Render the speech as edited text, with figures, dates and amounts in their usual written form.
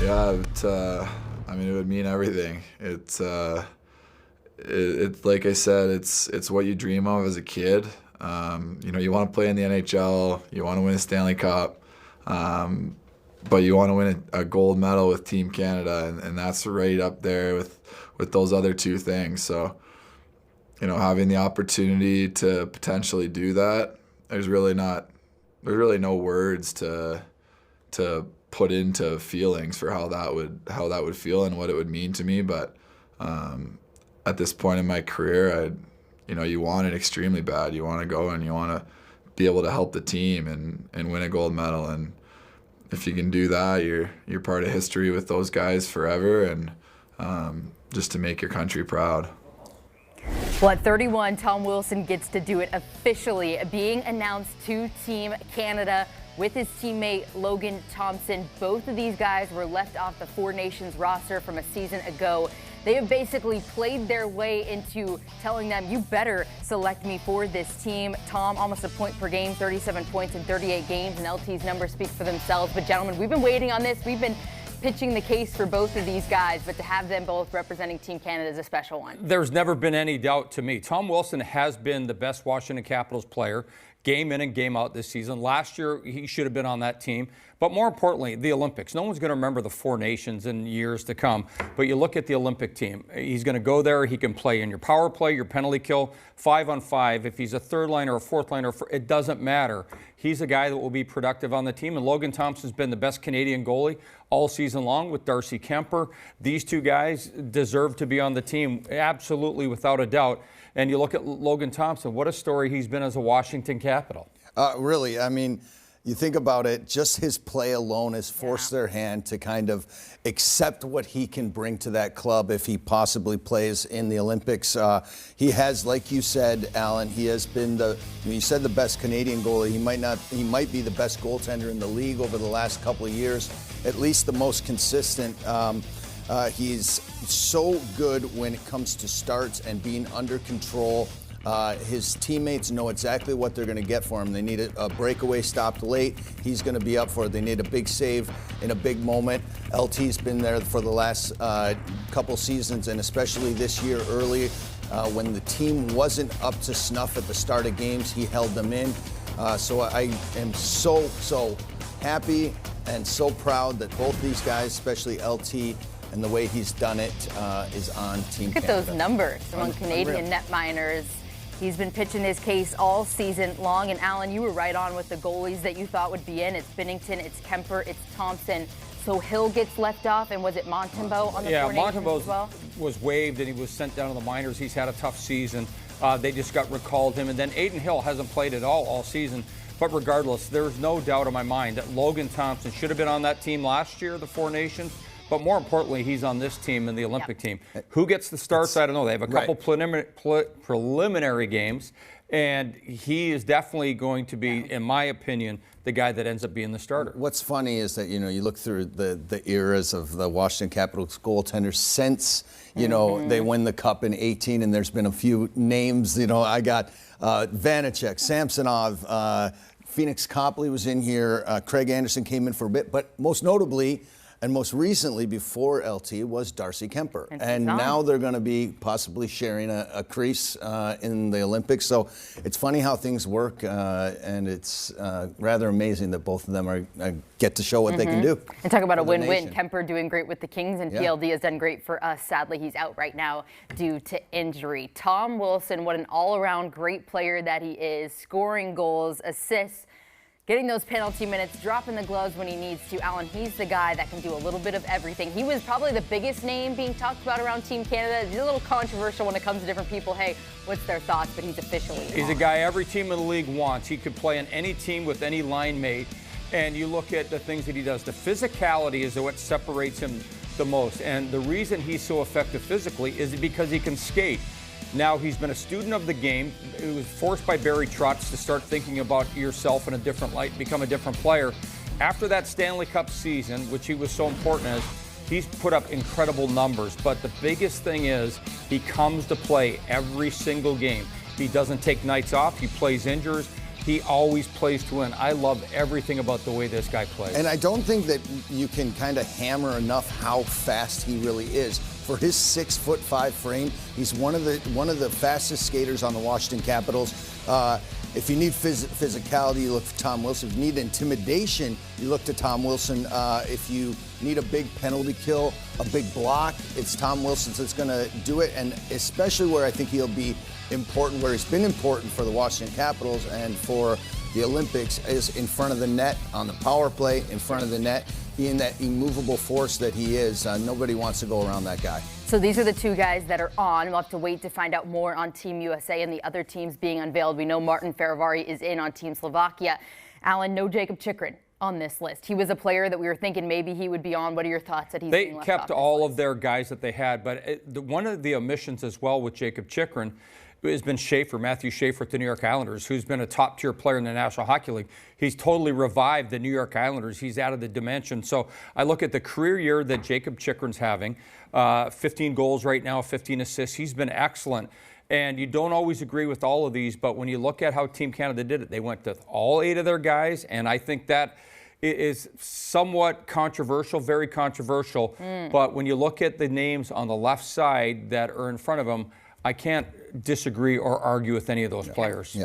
Yeah, I mean, it would mean everything. It's like I said, it's what you dream of as a kid. You want to play in the NHL, you want to win a Stanley Cup, but you want to win a gold medal with Team Canada, and that's right up there with those other two things. So, having the opportunity to potentially do that, there's really no words to put into feelings for how that would feel and what it would mean to me. But at this point in my career, you want it extremely bad. You want to go and you want to be able to help the team and win a gold medal. And if you can do that, you're part of history with those guys forever, and just to make your country proud. Well, at 31, Tom Wilson gets to do it officially, being announced to Team Canada with his teammate Logan Thompson. Both of these guys were left off the Four Nations roster from a season ago. They have basically played their way into telling them, you better select me for this team. Tom, almost a point per game, 37 points in 38 games, and LT's numbers speak for themselves. But gentlemen, we've been waiting on this. We've been pitching the case for both of these guys, but to have them both representing Team Canada is a special one. There's never been any doubt to me. Tom Wilson has been the best Washington Capitals player, game in and game out this season. Last year, he should have been on that team. But more importantly, the Olympics. No one's going to remember the Four Nations in years to come. But you look at the Olympic team. He's going to go there. He can play in your power play, your penalty kill, 5-on-5. If he's a third line or a fourth liner, it doesn't matter. He's a guy that will be productive on the team. And Logan Thompson's been the best Canadian goalie all season long with Darcy Kemper. These two guys deserve to be on the team, absolutely, without a doubt. And you look at Logan Thompson, what a story he's been as a Washington Capital. Really, I mean, you think about it, just his play alone has forced their hand to kind of accept what he can bring to that club if he possibly plays in the Olympics. He has, like you said, Alan, he has been you said the best Canadian goalie. He might be the best goaltender in the league over the last couple of years, at least the most consistent. He's so good when it comes to starts and being under control. His teammates know exactly what they're going to get for him. They need a breakaway stopped late. He's going to be up for it. They need a big save in a big moment. LT's been there for the last couple seasons, and especially this year early when the team wasn't up to snuff at the start of games, he held them in. So I am so happy and so proud that both these guys, especially LT, and the way he's done it is on Team Canada. Look at those numbers among Canadian netminers. He's been pitching his case all season long. And Alan, you were right on with the goalies that you thought would be in. It's Binnington, it's Kemper, it's Thompson. So Hill gets left off, and was it Montembeault on the Four Nations as well? Was waived, and he was sent down to the minors. He's had a tough season. They just recalled him. And then Aiden Hill hasn't played at all season. But regardless, there's no doubt in my mind that Logan Thompson should have been on that team last year, the Four Nations. But more importantly, he's on this team and the Olympic team. Who gets the starts? I don't know. They have a couple preliminary games, and he is definitely going to be, in my opinion, the guy that ends up being the starter. What's funny is that, you look through the eras of the Washington Capitals goaltenders since, they win the Cup in 18, and there's been a few names. I got Vanacek, Samsonov, Phoenix Copley was in here, Craig Anderson came in for a bit, but most notably, and most recently, before LT, was Darcy Kemper. And now they're going to be possibly sharing a crease in the Olympics. So it's funny how things work, and it's rather amazing that both of them get to show what they can do. And talk about a win-win. Kemper doing great with the Kings, and PLD has done great for us. Sadly, he's out right now due to injury. Tom Wilson, what an all-around great player that he is, scoring goals, assists, getting those penalty minutes, dropping the gloves when he needs to. Alan, he's the guy that can do a little bit of everything. He was probably the biggest name being talked about around Team Canada. He's a little controversial when it comes to different people. Hey, what's their thoughts? But he's officially He's a guy every team in the league wants. He could play on any team with any line mate. And you look at the things that he does. The physicality is what separates him the most. And the reason he's so effective physically is because he can skate. Now, he's been a student of the game. He was forced by Barry Trotz to start thinking about yourself in a different light, become a different player. After that Stanley Cup season, which he was so important as, he's put up incredible numbers. But the biggest thing is he comes to play every single game. He doesn't take nights off. He plays injuries. He always plays to win. I love everything about the way this guy plays. And I don't think that you can kind of hammer enough how fast he really is. For his 6'5" frame, he's one of the fastest skaters on the Washington Capitals. If you need physicality, you look for Tom Wilson. If you need intimidation, you look to Tom Wilson. If you need a big penalty kill, a big block, it's Tom Wilson that's going to do it. And especially where I think he'll be important, where he's been important for the Washington Capitals and for the Olympics, is in front of the net, on the power play, in front of the net, being that immovable force that he is. Nobody wants to go around that guy. So these are the two guys that are on. We'll have to wait to find out more on Team USA and the other teams being unveiled. We know Martin Ferivari is in on Team Slovakia. Alan, no Jacob Chychrun on this list. He was a player that we were thinking maybe he would be on. What are your thoughts that he's being left off this list? They kept all of their guys that they had, but one of the omissions as well with Jacob Chychrun has been Matthew Schaefer at the New York Islanders, who's been a top-tier player in the National Hockey League. He's totally revived the New York Islanders. He's added the dimension. So I look at the career year that Jacob Chychrun's having, 15 goals right now, 15 assists. He's been excellent. And you don't always agree with all of these, but when you look at how Team Canada did it, they went with all 8 of their guys, and I think that is somewhat controversial, very controversial. But when you look at the names on the left side that are in front of them, I can't disagree or argue with any of those players. Yeah.